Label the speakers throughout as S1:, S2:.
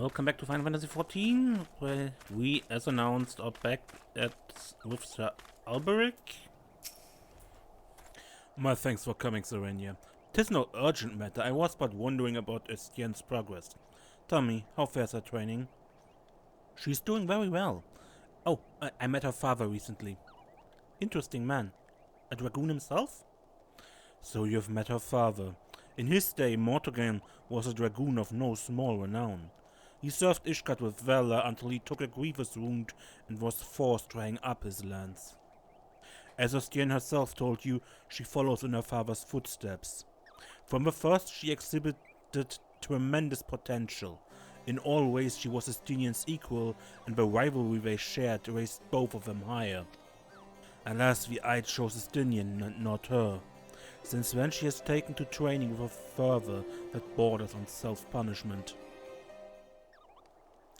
S1: Welcome back to Final Fantasy XIV, where we, as announced, are back with Sir Alberic. My thanks for coming, Serenia. 'Tis no urgent matter, I was but wondering about Heustienne's progress. Tell me, how fares her training? She's doing very well. Oh, I met her father recently. Interesting man. A dragoon himself? So you've met her father. In his day, Mortogan was a dragoon of no small renown. He served Ishgard with valor until he took a grievous wound and was forced to hang up his lance. As Heustienne herself told you, she follows in her father's footsteps. From the first, she exhibited tremendous potential. In all ways, she was Heustienne's equal, and the rivalry they shared raised both of them higher. Alas, the Eye chose Heustienne and not her. Since then, she has taken to training with a fervor that borders on self-punishment.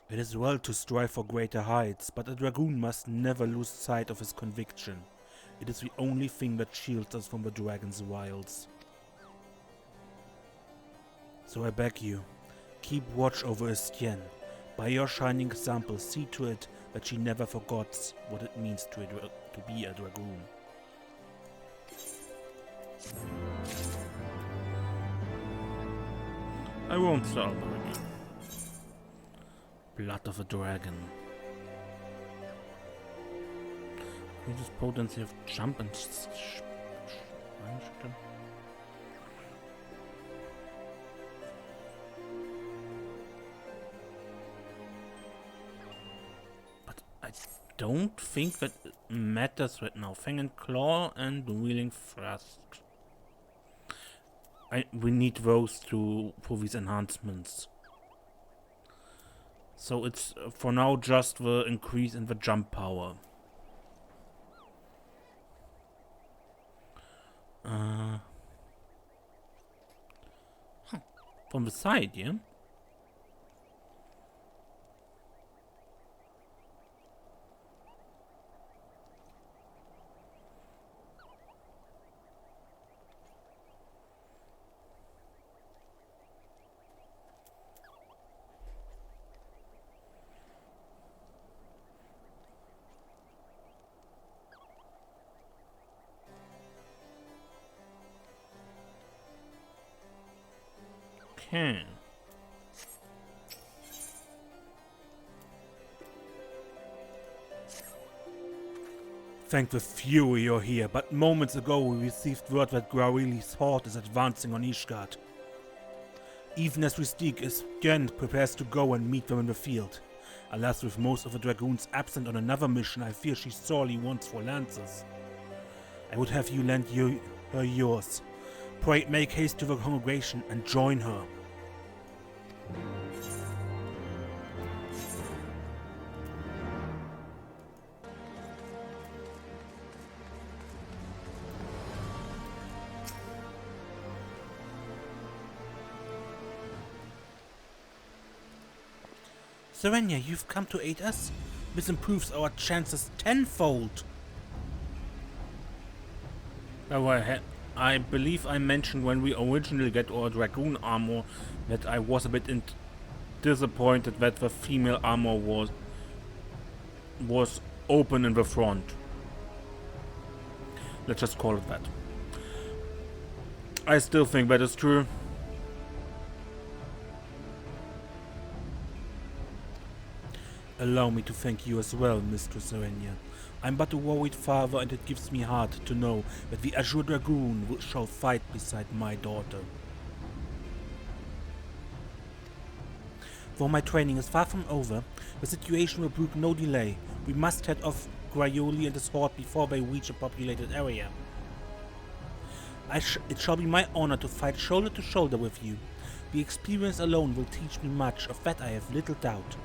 S1: It is well to strive for greater heights, but a dragoon must never lose sight of his conviction. It is the only thing that shields us from the dragon's wiles. So I beg you, keep watch over Heustienne. By your shining example, see to it that she never forgets what it means to be a dragoon. I won't, Sir Alberic. Blood of a dragon. Use this potency of jump and but I don't think that matters right now. Fang and Claw and Wheeling Thrust. We need those for these enhancements. So it's for now just the increase in the jump power. From the side, yeah? Okay. Thank the fury you're here, but moments ago we received word that Graurieli's horde is advancing on Ishgard. Even as we speak, Heustienne prepares to go and meet them in the field. Alas, with most of the dragoons absent on another mission, I fear she sorely wants for lances. I would have you lend her yours. Pray make haste to the congregation and join her. Serenia, you've come to aid us? This improves our chances tenfold. I believe I mentioned when we originally got our Dragoon armor that I was a bit disappointed that the female armor was open in the front. Let's just call it that. I still think that is true. Allow me to thank you as well, Mistress Serenia. I'm but a worried father, and it gives me heart to know that the Azure Dragoon shall fight beside my daughter. Though my training is far from over, the situation will brook no delay. We must head off Graurieli and his horde before they reach a populated area. It shall be my honor to fight shoulder to shoulder with you. The experience alone will teach me much, of that I have little doubt.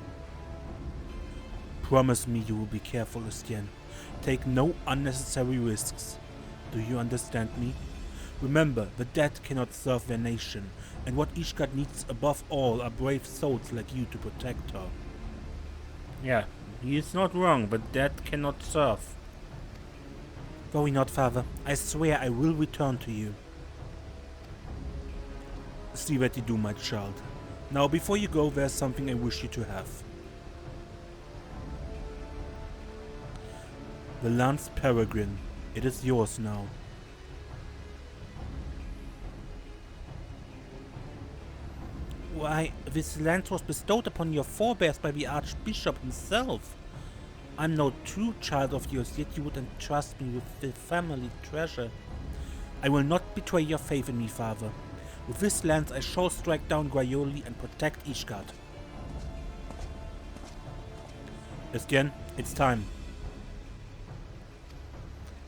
S1: Promise me you will be careful, Heustienne. Take no unnecessary risks. Do you understand me? Remember, the dead cannot serve their nation, and what Ishgard needs above all are brave souls like you to protect her. Yeah, he is not wrong, the dead cannot serve. Worry not, father. I swear I will return to you. See that you do, my child. Now, before you go, there's something I wish you to have. The lance peregrine. It is yours now. Why, this lance was bestowed upon your forebears by the Archbishop himself. I'm no true child of yours, yet you would entrust me with the family treasure. I will not betray your faith in me, father. With this lance I shall strike down Guayoli and protect Ishgard. Heustienne, it's time.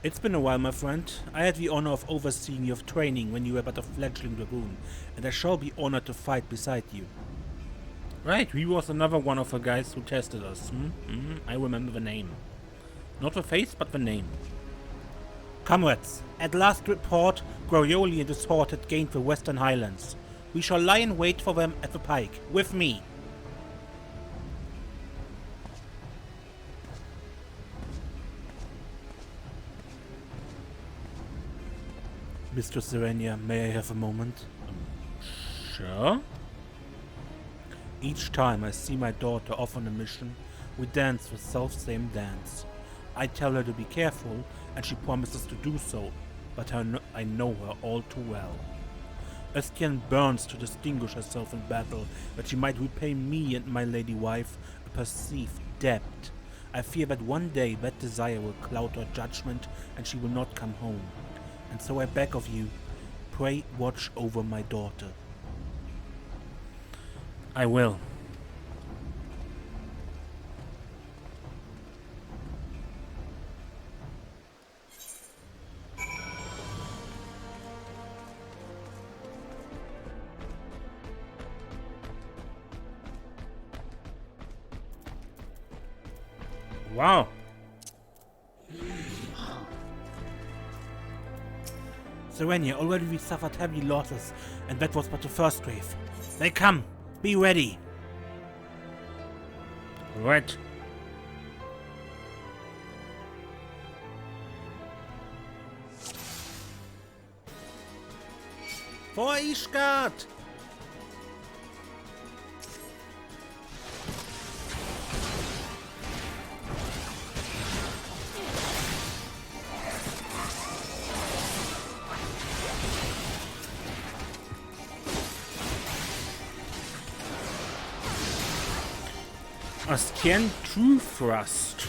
S1: It's been a while, my friend. I had the honor of overseeing your training when you were but a fledgling dragoon, and I shall be honored to fight beside you. Right, he was another one of the guys who tested us. I remember the name. Not the face, but the name. Comrades, at last report, Guayoli and his horde had gained the Western Highlands. We shall lie in wait for them at the pike, with me. Mistress Serenia, may I have a moment? Sure. Each time I see my daughter off on a mission, we dance the self-same dance. I tell her to be careful, and she promises to do so, but I know her all too well. Heustienne burns to distinguish herself in battle, that she might repay me and my lady wife a perceived debt. I fear that one day that desire will cloud her judgment, and she will not come home. And so I beg of you, pray watch over my daughter. I will. Wow. Serenia, already we suffered heavy losses, and that was but the first wave. They come! Be ready! Right. For Ishgard! Heustienne True Thrust.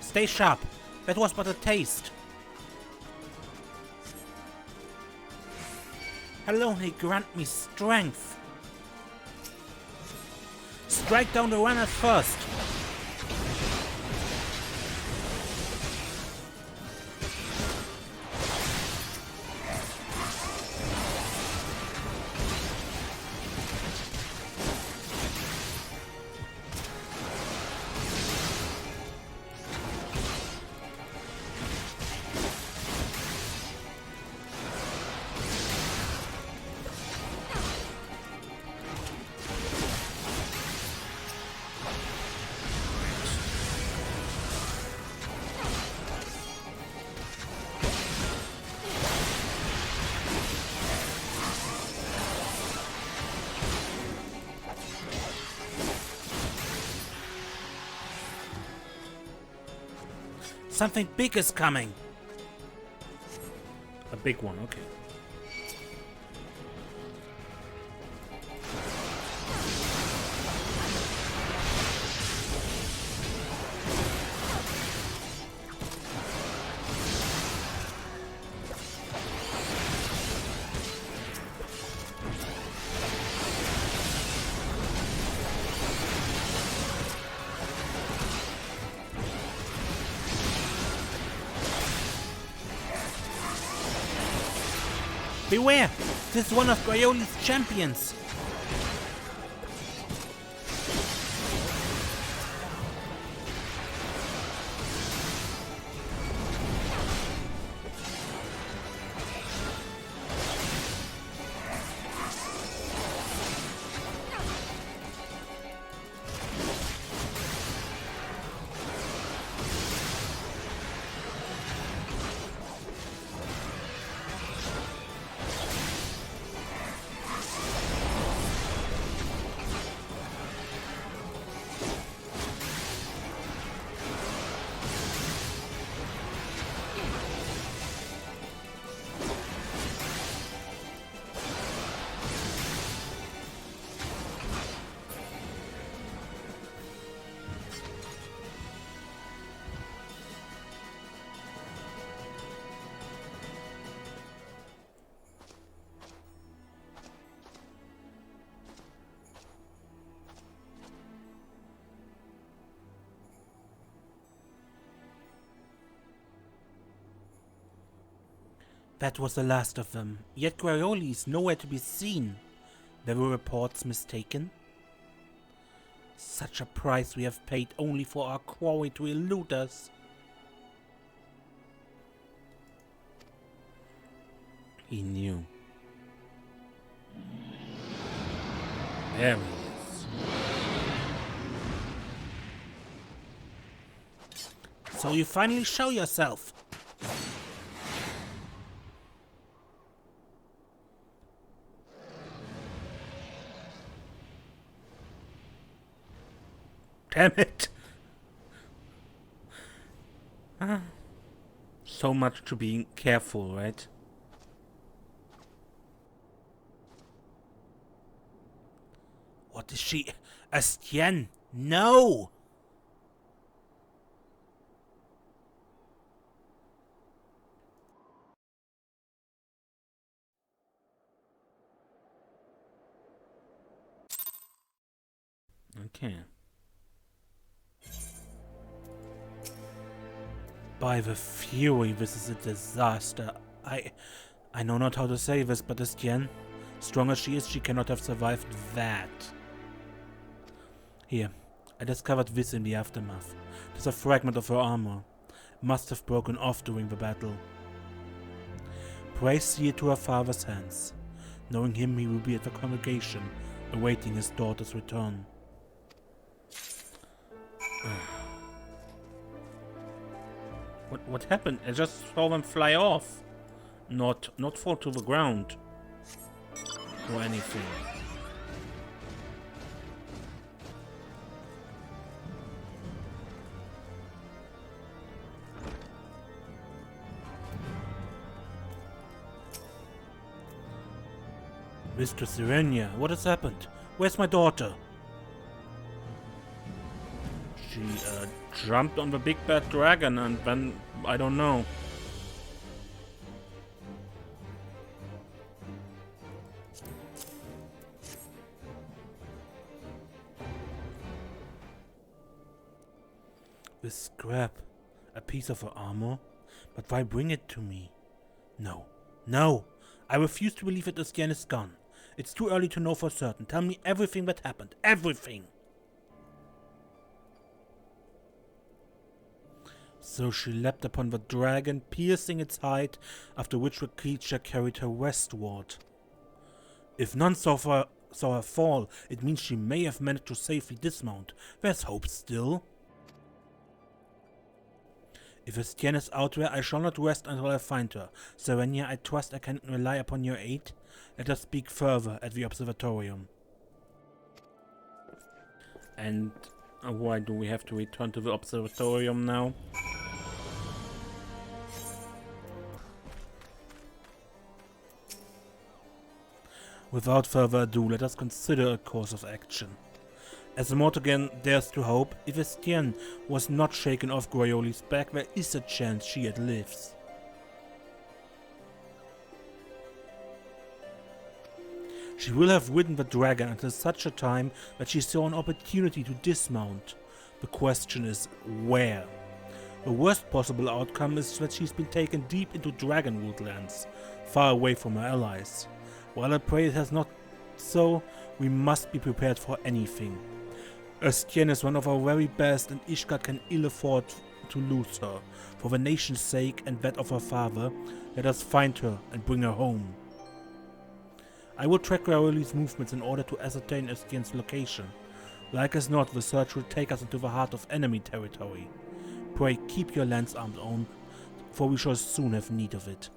S1: Stay sharp. That was but a taste. Alone grant me strength. Strike down the runners first. Something big is coming. A big one, okay. Beware! This is one of Guayoli's champions! That was the last of them, yet Grioli is nowhere to be seen. There were reports mistaken. Such a price we have paid only for our quarry to elude us. He knew. There he is. So you finally show yourself. Damn it! So much to being careful, right? What is she? Heustienne! No! Okay. By the fury, this is a disaster. I know not how to say this, but Heustienne, strong as she is, she cannot have survived that. Here, I discovered this in the aftermath. It is a fragment of her armor. Must have broken off during the battle. Pray see it to her father's hands. Knowing him, he will be at the congregation, awaiting his daughter's return. What happened? I just saw them fly off. Not fall to the ground. Or anything. Mistress Serenia, what has happened? Where's my daughter? She jumped on the big bad dragon and then, I don't know. This scrap, a piece of her armor? But why bring it to me? No, no! I refuse to believe that Heustienne is gone. It's too early to know for certain. Tell me everything that happened. Everything! So she leapt upon the dragon, piercing its hide, after which the creature carried her westward. If none saw her fall, it means she may have managed to safely dismount. There's hope still. If Heustienne is out there, I shall not rest until I find her. Serenia, I trust I can rely upon your aid. Let us speak further at the observatorium. And why do we have to return to the observatorium now? Without further ado, let us consider a course of action. As Mortigan dares to hope, if Heustienne was not shaken off Grioli's back, there is a chance she yet lives. She will have ridden the dragon until such a time that she saw an opportunity to dismount. The question is, where? The worst possible outcome is that she's been taken deep into Dragonwood lands, far away from her allies. While I pray it has not so, we must be prepared for anything. Heustienne is one of our very best, and Ishgard can ill afford to lose her. For the nation's sake and that of her father, let us find her and bring her home. I will track Grioli's movements in order to ascertain Heustienne's location. Like as not, the search will take us into the heart of enemy territory. Pray keep your lance armed on, for we shall soon have need of it.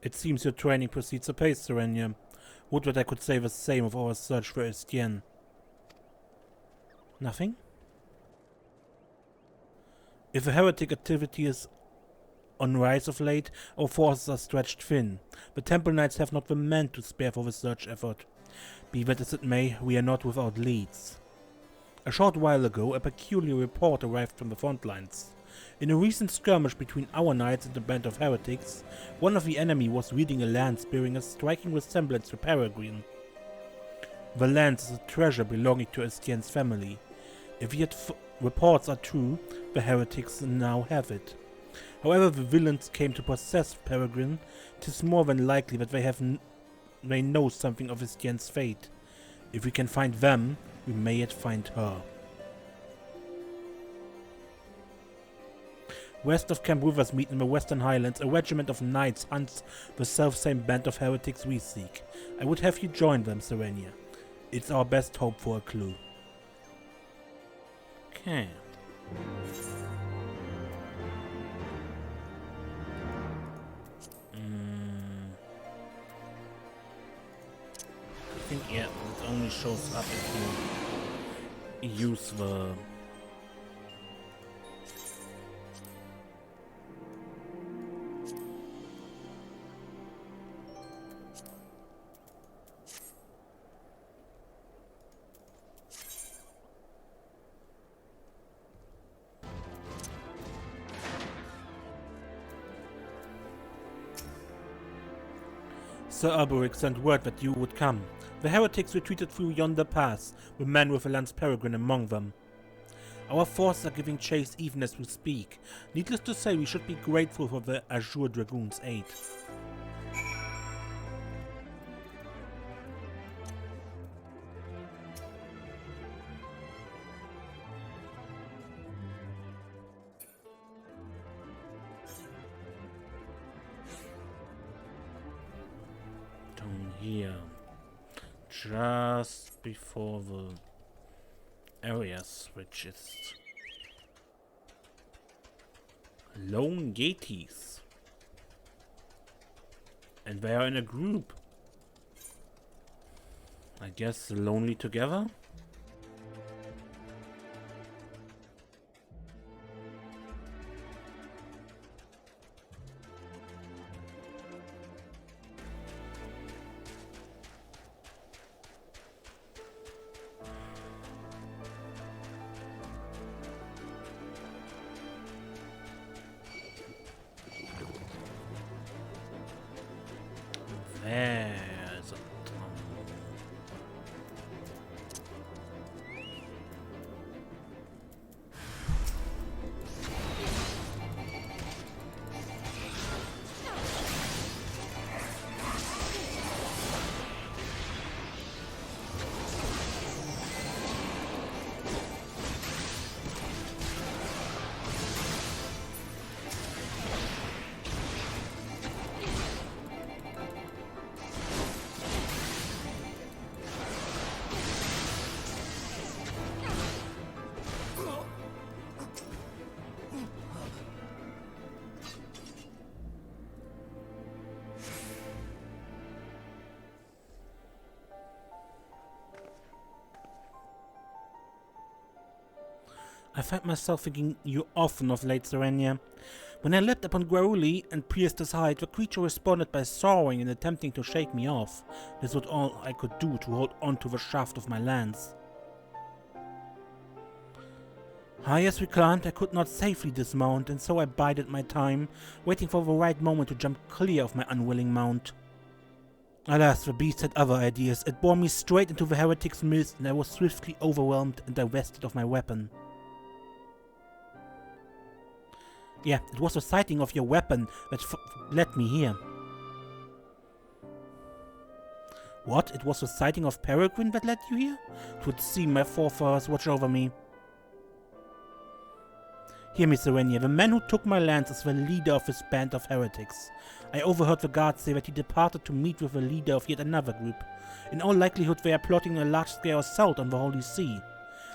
S1: It seems your training proceeds apace, Serenia. Would that I could say the same of our search for Heustienne. Nothing? If a heretic activity is on rise of late, our forces are stretched thin. The Temple Knights have not the men to spare for the search effort. Be that as it may, we are not without leads. A short while ago, a peculiar report arrived from the front lines. In a recent skirmish between our knights and a band of heretics, one of the enemy was wielding a lance bearing a striking resemblance to Peregrine. The lance is a treasure belonging to Heustienne's family. If yet reports are true, the heretics now have it. However the villains came to possess Peregrine, 'tis more than likely that they know something of Heustienne's fate. If we can find them, we may yet find her. West of Camp Riversmeet in the Western Highlands, a regiment of knights hunts the self-same band of heretics we seek. I would have you join them, Serenia. It's our best hope for a clue. Okay. I think, yeah, it only shows up if you use the... Sir Alberic sent word that you would come. The heretics retreated through yonder pass, with men with a lance Peregrine among them. Our forces are giving chase even as we speak. Needless to say, we should be grateful for the Azure Dragoons' aid. Down here. Just before the area switches. Lone Yetis. And they are in a group. I guess lonely together? There's a tunnel. I find myself thinking you often of late, Serenia. When I leapt upon Grauli and pierced his hide, the creature responded by soaring and attempting to shake me off. This was all I could do to hold on to the shaft of my lance. High as we climbed, I could not safely dismount, and so I bided my time, waiting for the right moment to jump clear of my unwilling mount. Alas, the beast had other ideas. It bore me straight into the heretic's midst, and I was swiftly overwhelmed and divested of my weapon. Yeah, it was the sighting of your weapon that led me here. What? It was the sighting of Peregrine that led you here? It would seem my forefathers watch over me. Hear me, Serenia. The man who took my lance is the leader of this band of heretics. I overheard the guards say that he departed to meet with the leader of yet another group. In all likelihood, they are plotting a large-scale assault on the Holy See.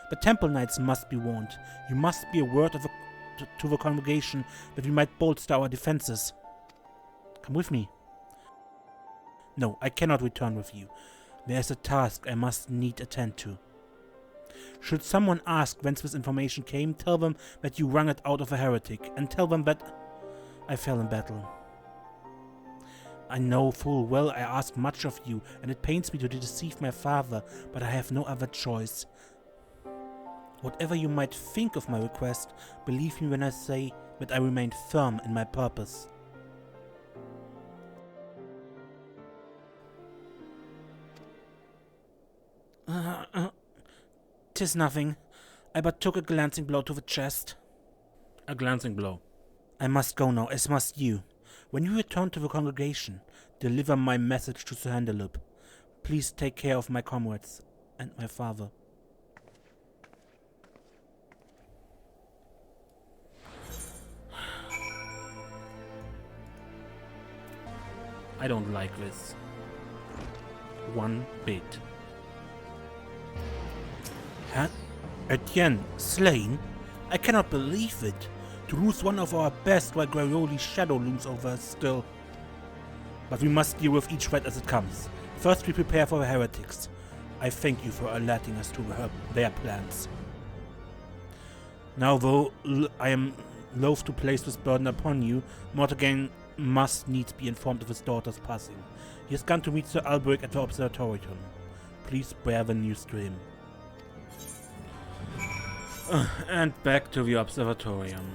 S1: The Temple Knights must be warned. You must be a word to the congregation that we might bolster our defenses. Come with me. No, I cannot return with you. There is a task I must need attend to. Should someone ask whence this information came, tell them that you wrung it out of a heretic, and tell them that I fell in battle. I know full well I ask much of you, and it pains me to deceive my father, but I have no other choice. Whatever you might think of my request, believe me when I say that I remain firm in my purpose. 'Tis nothing. I but took a glancing blow to the chest. A glancing blow. I must go now, as must you. When you return to the congregation, deliver my message to Sir Handelup. Please take care of my comrades and my father. I don't like this. One bit. Heustienne, slain? I cannot believe it. To lose one of our best while Graoli's shadow looms over us still. But we must deal with each threat as it comes. First we prepare for the heretics. I thank you for alerting us to their plans. Now though I am loath to place this burden upon you, Mortagain must needs be informed of his daughter's passing. He has gone to meet Sir Alberic at the observatorium. Please bear the news to him. And back to the observatorium.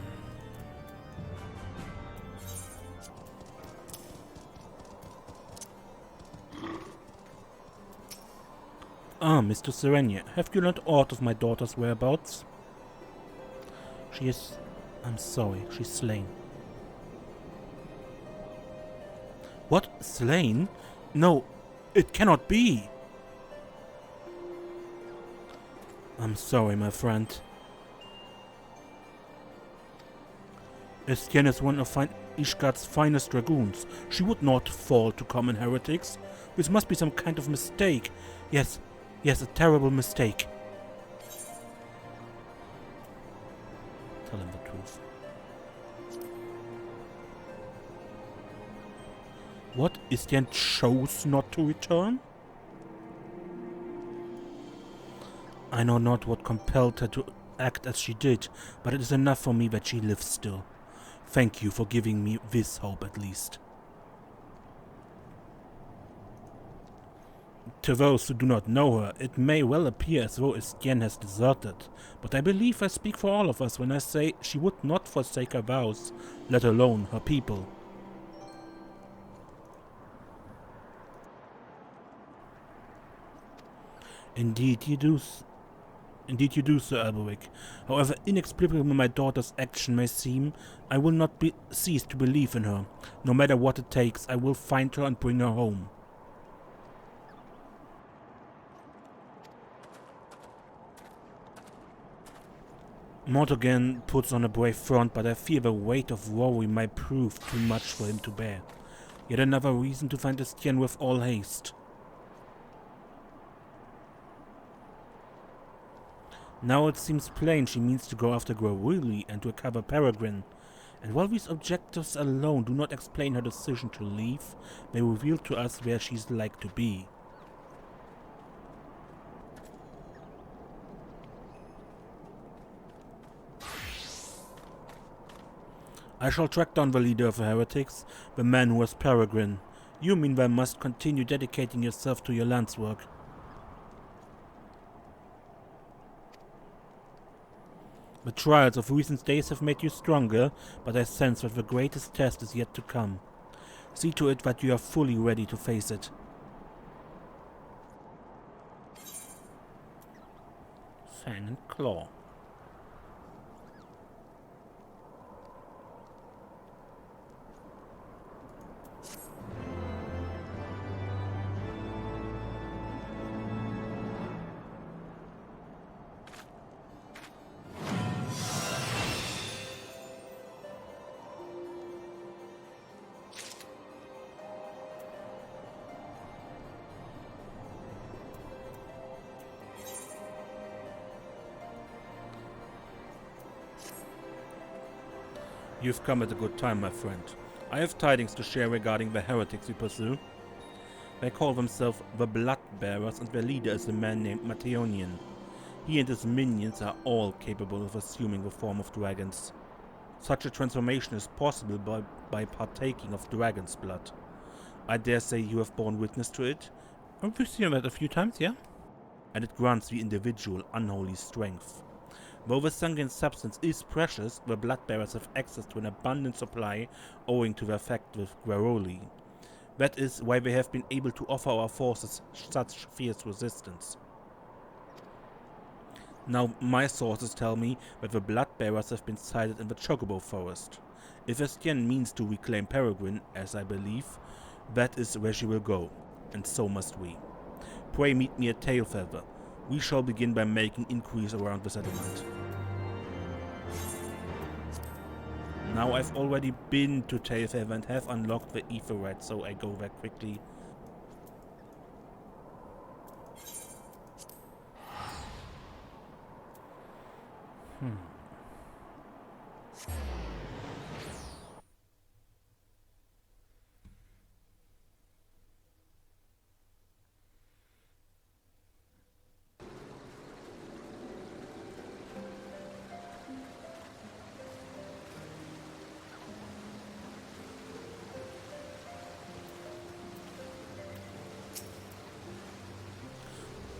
S1: Ah, Mr. Serenia, have you learned aught of my daughter's whereabouts? She is... I'm sorry, she's slain. What? Slain? No, it cannot be! I'm sorry, my friend. Heustienne is one of Ishgard's finest dragoons. She would not fall to common heretics. This must be some kind of mistake. Yes, a terrible mistake. Tell him the truth. What? Heustienne chose not to return? I know not what compelled her to act as she did, but it is enough for me that she lives still. Thank you for giving me this hope at least. To those who do not know her, it may well appear as though Heustienne has deserted, but I believe I speak for all of us when I say she would not forsake her vows, let alone her people. Indeed you do, Sir Alberic. However inexplicable my daughter's action may seem, I will not cease to believe in her. No matter what it takes, I will find her and bring her home. Mortagain puts on a brave front, but I fear the weight of worry might prove too much for him to bear. Yet another reason to find Heustienne with all haste. Now it seems plain she means to go after Graoli and to recover Peregrine, and while these objectives alone do not explain her decision to leave, they reveal to us where she's like to be. I shall track down the leader of the heretics, the man who was Peregrine. You meanwhile must continue dedicating yourself to your lance work. The trials of recent days have made you stronger, but I sense that the greatest test is yet to come. See to it that you are fully ready to face it. Fang and Claw. You've come at a good time, my friend. I have tidings to share regarding the heretics we pursue. They call themselves the Blood Bearers, and their leader is a man named Matteonian. He and his minions are all capable of assuming the form of dragons. Such a transformation is possible by partaking of dragon's blood. I dare say you have borne witness to it. We've seen that a few times, yeah? And it grants the individual unholy strength. Though the sanguine substance is precious, the blood-bearers have access to an abundant supply owing to their fact with Guaroli. That is why they have been able to offer our forces such fierce resistance. Now, my sources tell me that the blood-bearers have been sighted in the Chocobo Forest. If Heustienne means to reclaim Peregrine, as I believe, that is where she will go, and so must we. Pray meet me at Tailfeather. We shall begin by making inquiries around the settlement. Now I've already been to Tailfeather and have unlocked the Aetheryte, so I go there quickly.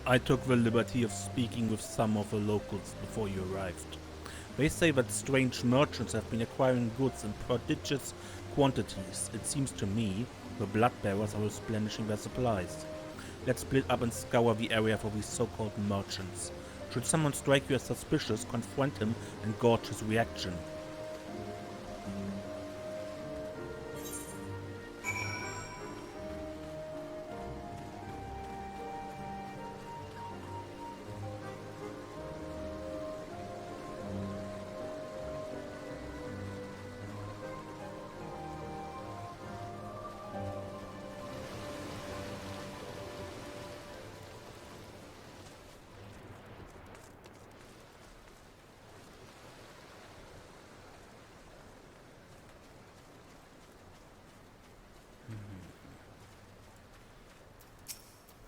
S1: I took the liberty of speaking with some of the locals before you arrived. They say that strange merchants have been acquiring goods in prodigious quantities. It seems to me the blood-bearers are replenishing their supplies. Let's split up and scour the area for these so-called merchants. Should someone strike you as suspicious, confront him and gauge his reaction.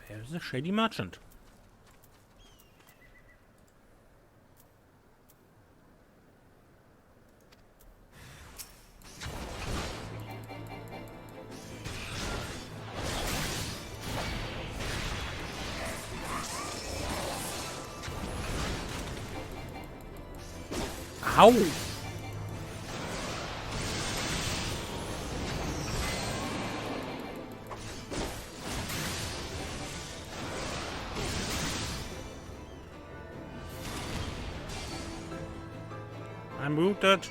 S1: There's a shady merchant. Ow! I'm rooted.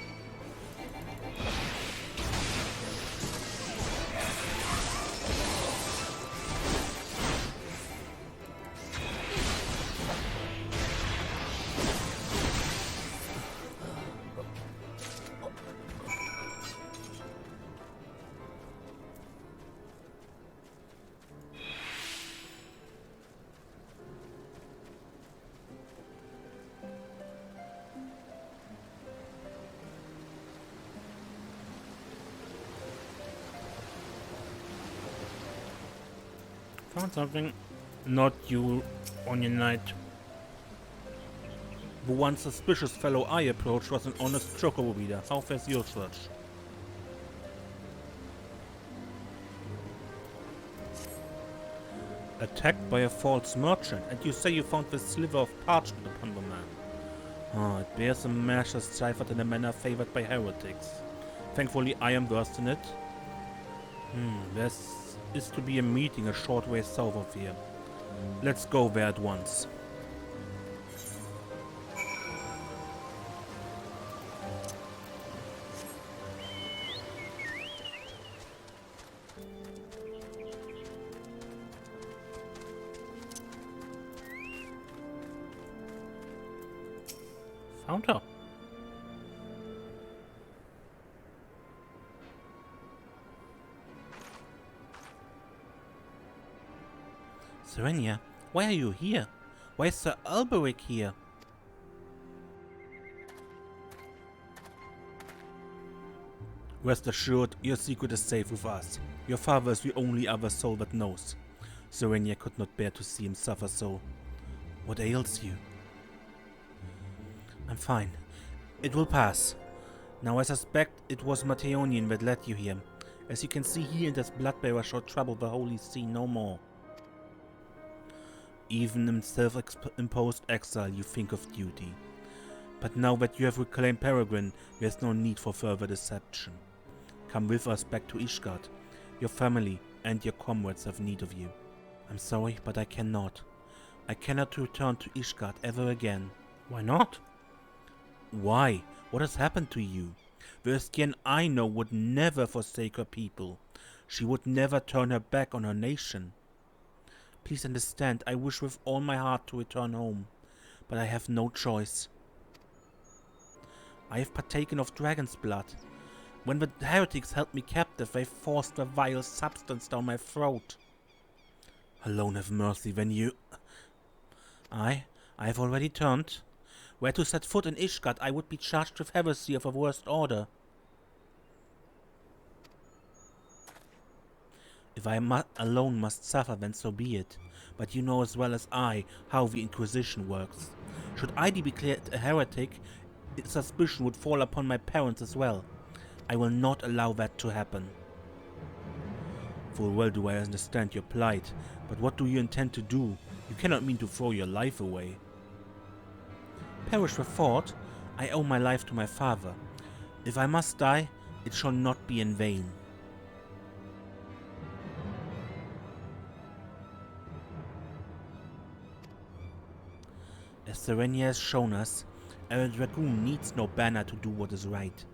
S1: Found something. Not you on your night. The one suspicious fellow I approached was an honest chocobo reader. How fares your search? Attacked by a false merchant, and you say you found this sliver of parchment upon the man. Oh, it bears a mesh ciphered in a manner favored by heretics. Thankfully, I am versed in it. There is to be a meeting a short way south of here. Let's go there at once. Found her. Serenia, why are you here? Why is Sir Alberic here? Rest assured, your secret is safe with us. Your father is the only other soul that knows. Serenia could not bear to see him suffer so. What ails you? I'm fine. It will pass. Now I suspect it was Mateonian that led you here. As you can see, he and his bloodbearer shall trouble the Holy See no more. Even in self-imposed exile you think of duty. But now that you have reclaimed Peregrine, there's no need for further deception. Come with us back to Ishgard. Your family and your comrades have need of you. I'm sorry, but I cannot. I cannot return to Ishgard ever again. Why not? Why? What has happened to you? The Heustienne I know would never forsake her people. She would never turn her back on her nation. Please understand, I wish with all my heart to return home, but I have no choice. I have partaken of dragon's blood. When the heretics held me captive, they forced the vile substance down my throat. Alone have mercy when you... I have already turned. Were to set foot in Ishgard, I would be charged with heresy of a worst order. If I alone must suffer, then so be it. But you know as well as I how the Inquisition works. Should I be declared a heretic, suspicion would fall upon my parents as well. I will not allow that to happen. Full well do I understand your plight, but what do you intend to do? You cannot mean to throw your life away. Perish the thought, I owe my life to my father. If I must die, it shall not be in vain. As Serenia has shown us, a dragoon needs no banner to do what is right,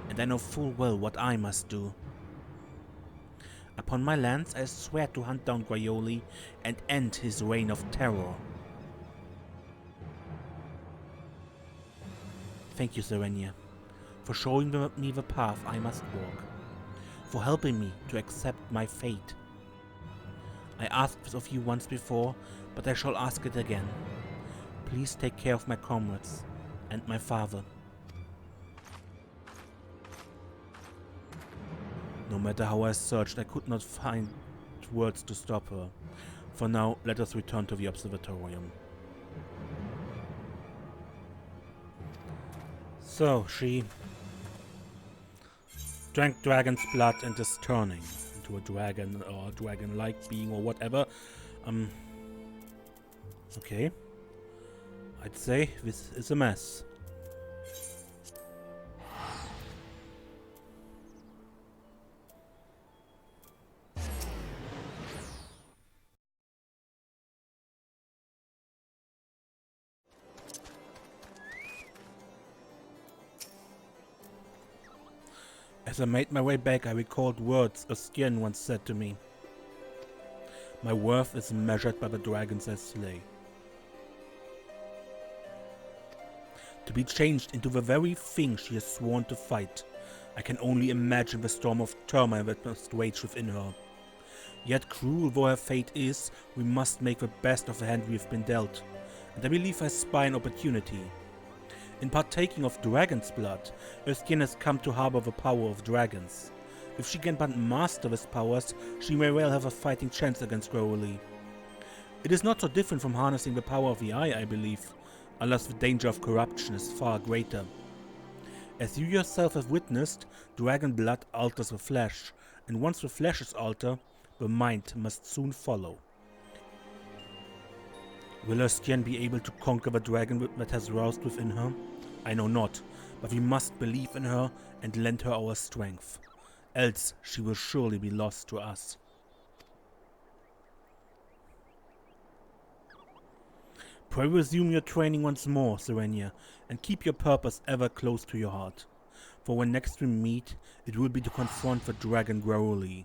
S1: and I know full well what I must do. Upon my lands, I swear to hunt down Guaioli and end his reign of terror. Thank you, Serenia, for showing me the path I must walk, for helping me to accept my fate. I asked this of you once before, but I shall ask it again. Please take care of my comrades and my father. No matter how I searched, I could not find words to stop her. For now, let us return to the observatorium. So, she drank dragon's blood and is turning into a dragon or dragon-like being or whatever. Okay. I'd say this is a mess. As I made my way back, I recalled words Heustienne once said to me. My worth is measured by the dragons I slay. To be changed into the very thing she has sworn to fight, I can only imagine the storm of turmoil that must rage within her. Yet cruel though her fate is, we must make the best of the hand we have been dealt, and I believe I spy an opportunity. In partaking of dragon's blood, Heustienne has come to harbor the power of dragons. If she can but master these powers, she may well have a fighting chance against Crowley. It is not so different from harnessing the power of the eye, I believe, unless the danger of corruption is far greater. As you yourself have witnessed, dragon blood alters the flesh, and once the flesh is altered, the mind must soon follow. Will Heustienne be able to conquer the dragon that has roused within her? I know not, but we must believe in her and lend her our strength. Else she will surely be lost to us. Pray resume your training once more, Serenia, and keep your purpose ever close to your heart. For when next we meet, it will be to confront the dragon Crowley.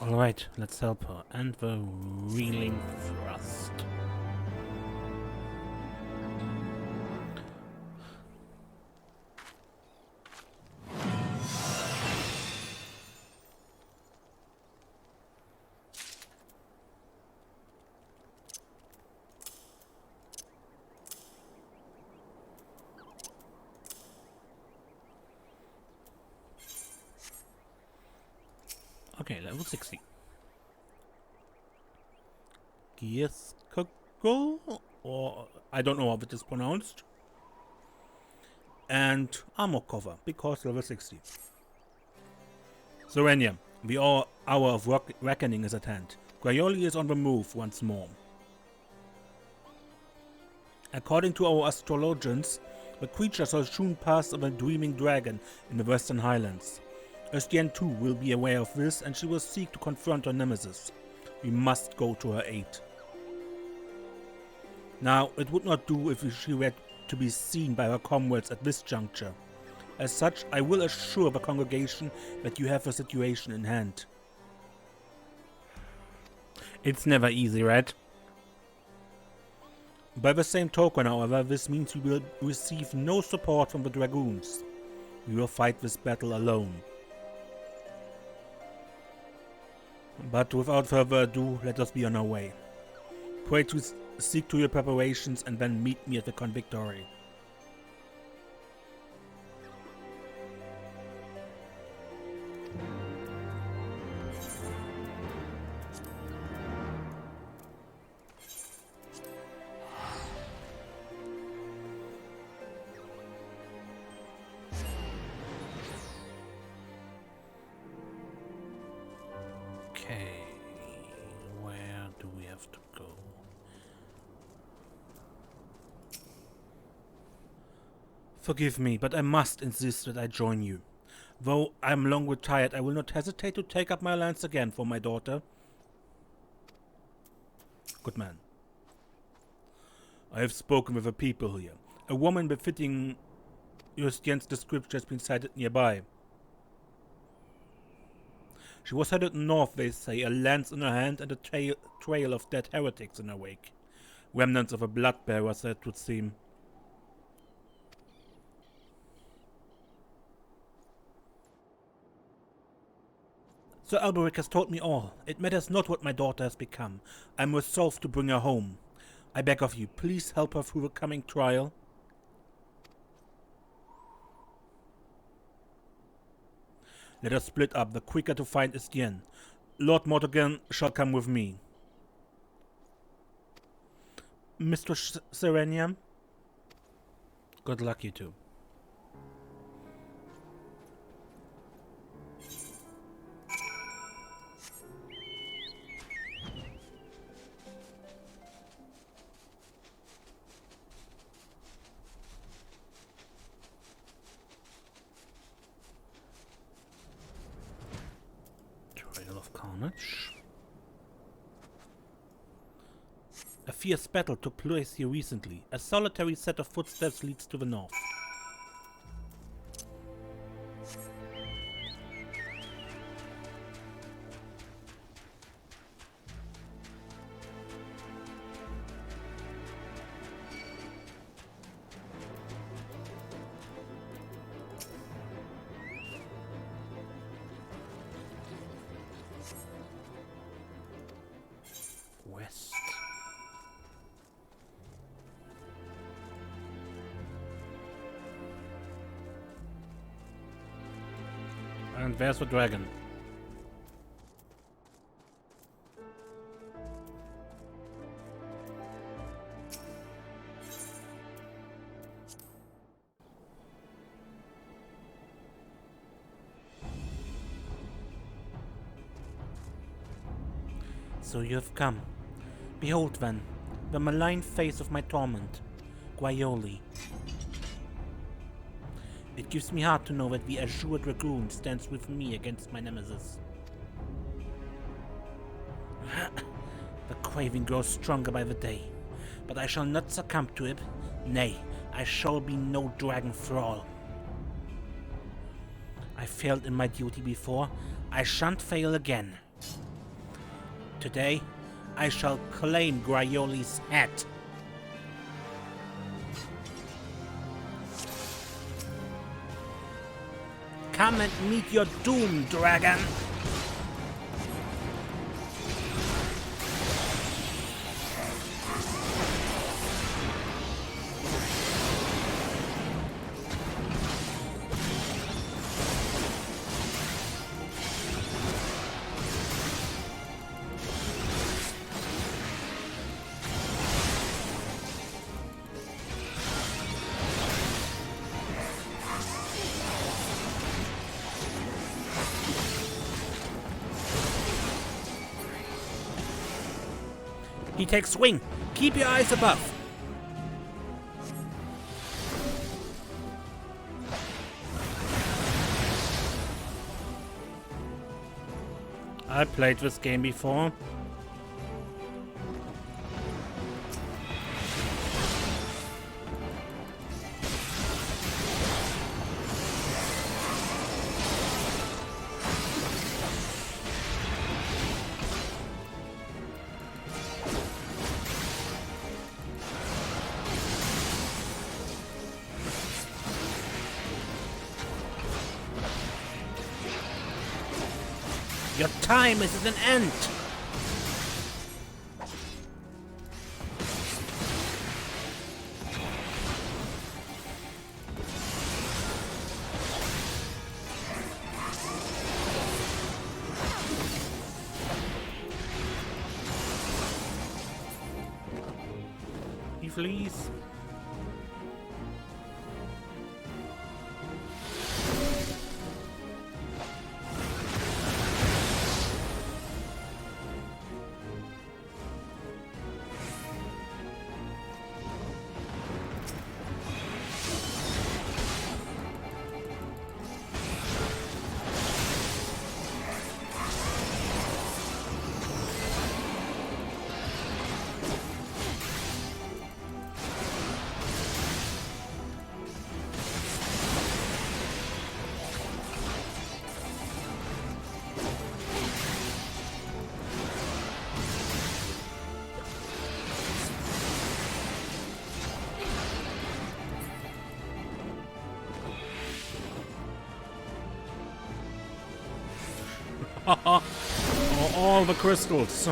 S1: Alright, let's help her. And the reeling thrust. Okay, level 60. Gears Kugel? or I don't know how it is pronounced. And armor cover, because level 60. Serenia, the hour of reckoning is at hand. Graioli is on the move once more. According to our astrologians, the creature shall soon pass of a dreaming dragon in the Western Highlands. Heustienne too will be aware of this, and she will seek to confront her nemesis. We must go to her aid. Now, it would not do if she were to be seen by her comrades at this juncture. As such, I will assure the congregation that you have the situation in hand. It's never easy, right? By the same token, however, this means we will receive no support from the Dragoons. We will fight this battle alone. But without further ado, let us be on our way. Pray to seek to your preparations and then meet me at the convictory. Okay, where do we have to go? Forgive me, but I must insist that I join you. Though I am long retired, I will not hesitate to take up my lance again for my daughter. Good man. I have spoken with the people here. A woman befitting Heustienne's description has been sighted nearby. She was headed north, they say, a lance in her hand and a trail of dead heretics in her wake. Remnants of a blood-bearer, it would seem. Sir Alberic has told me all. It matters not what my daughter has become. I am resolved to bring her home. I beg of you, please help her through the coming trial. Let us split up, the quicker to find Heustienne. Lord Mortigan shall come with me. Mr. Serenia? Good luck, you two. Carnage. A fierce battle took place here recently. A solitary set of footsteps leads to the north. West. And there's the dragon. So you have come. Behold then, the malign face of my torment, Graioli. It gives me heart to know that the Azure Dragoon stands with me against my nemesis. The craving grows stronger by the day, but I shall not succumb to it. Nay, I shall be no dragon thrall. I failed in my duty before, I shan't fail again. Today, I shall claim Graioli's head. Come and meet your doom, dragon! He takes swing. Keep your eyes above. I played this game before. Your time is at an end! He flees. All the crystals.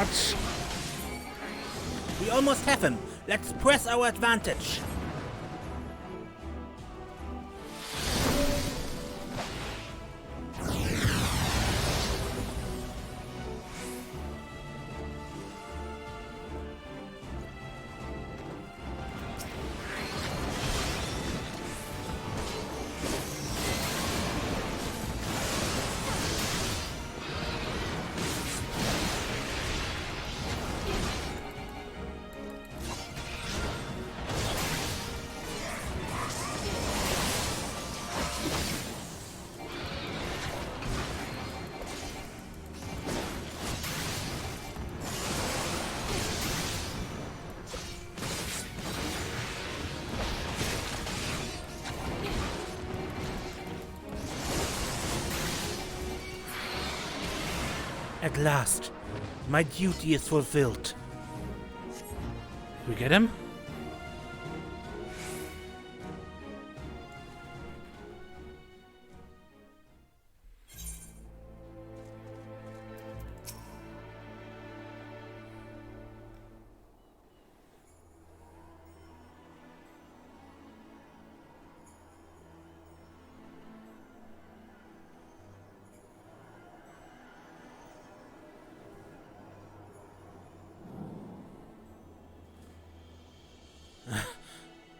S1: Ouch. We almost have him. Let's press our advantage. At last, my duty is fulfilled. Did we get him?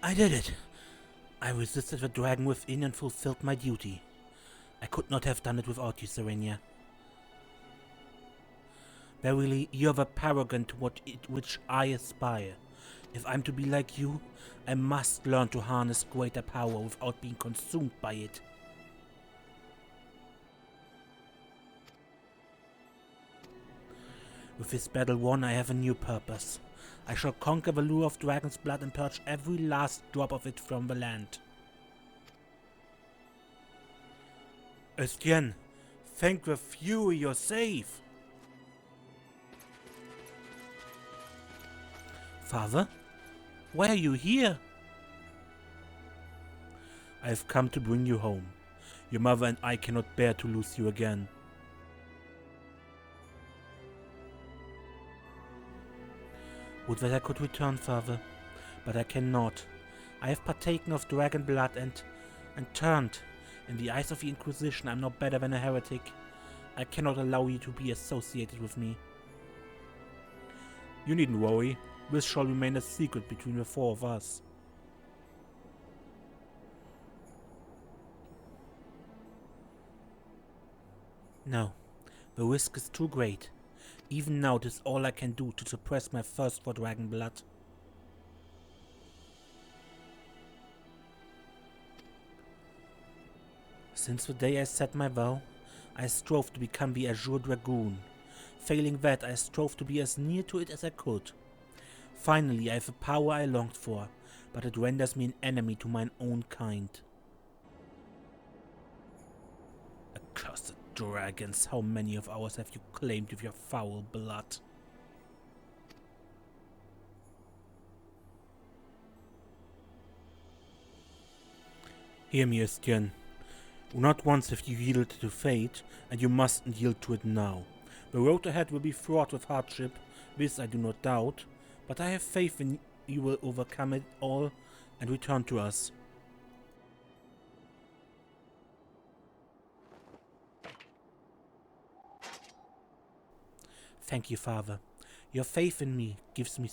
S1: I did it. I resisted the dragon within and fulfilled my duty. I could not have done it without you, Serenia. Verily, you are the paragon to which I aspire. If I'm to be like you, I must learn to harness greater power without being consumed by it. With this battle won, I have a new purpose. I shall conquer the lure of dragon's blood and purge every last drop of it from the land. Heustienne, thank the Fury you're safe. Father, why are you here? I have come to bring you home. Your mother and I cannot bear to lose you again. Would that I could return, Father, but I cannot. I have partaken of dragon blood and turned. In the eyes of the Inquisition, I am no better than a heretic. I cannot allow you to be associated with me. You needn't worry. This shall remain a secret between the four of us. No, the risk is too great. Even now, it is all I can do to suppress my thirst for dragon blood. Since the day I set my vow, I strove to become the Azure Dragoon. Failing that, I strove to be as near to it as I could. Finally, I have the power I longed for, but it renders me an enemy to mine own kind. Accursed dragons, how many of ours have you claimed with your foul blood? Hear me, Heustienne. Not once have you yielded to fate, and you mustn't yield to it now. The road ahead will be fraught with hardship, this I do not doubt, but I have faith in you will overcome it all and return to us. Thank you, Father. Your faith in me gives me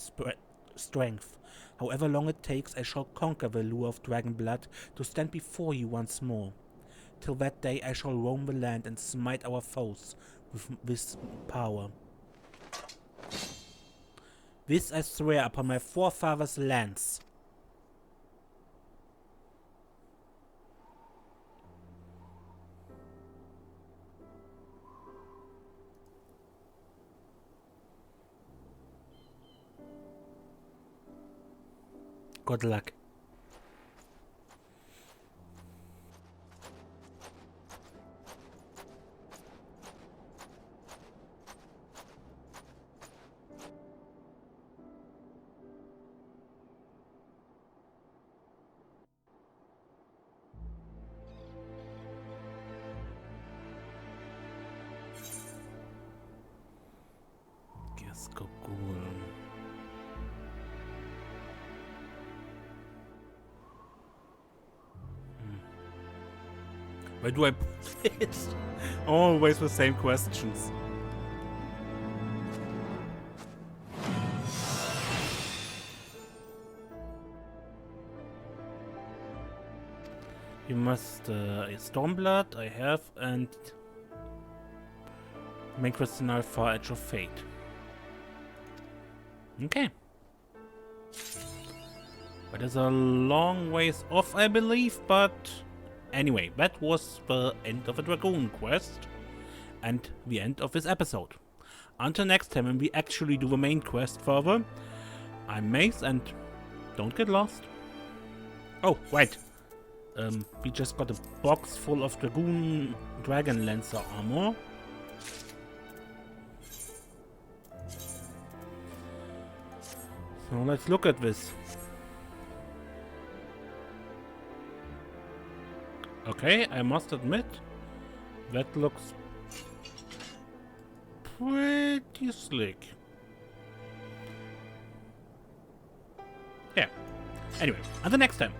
S1: strength. However long it takes, I shall conquer the lure of dragon blood to stand before you once more. Till that day, I shall roam the land and smite our foes with this power. This I swear upon my forefathers' lands. Good luck. Dragoon. Where do I put it? Always the same questions. You must Stormblood I have, and main question now Far Edge of Fate. Okay. But it's a long ways off, I believe, but anyway, that was the end of the Dragoon quest and the end of this episode. Until next time, when we actually do the main quest further, I'm Mace, and don't get lost. Oh, wait. We just got a box full of Dragon Lancer armor. So let's look at this. Okay, I must admit, that looks pretty slick. Yeah. Anyway, until next time.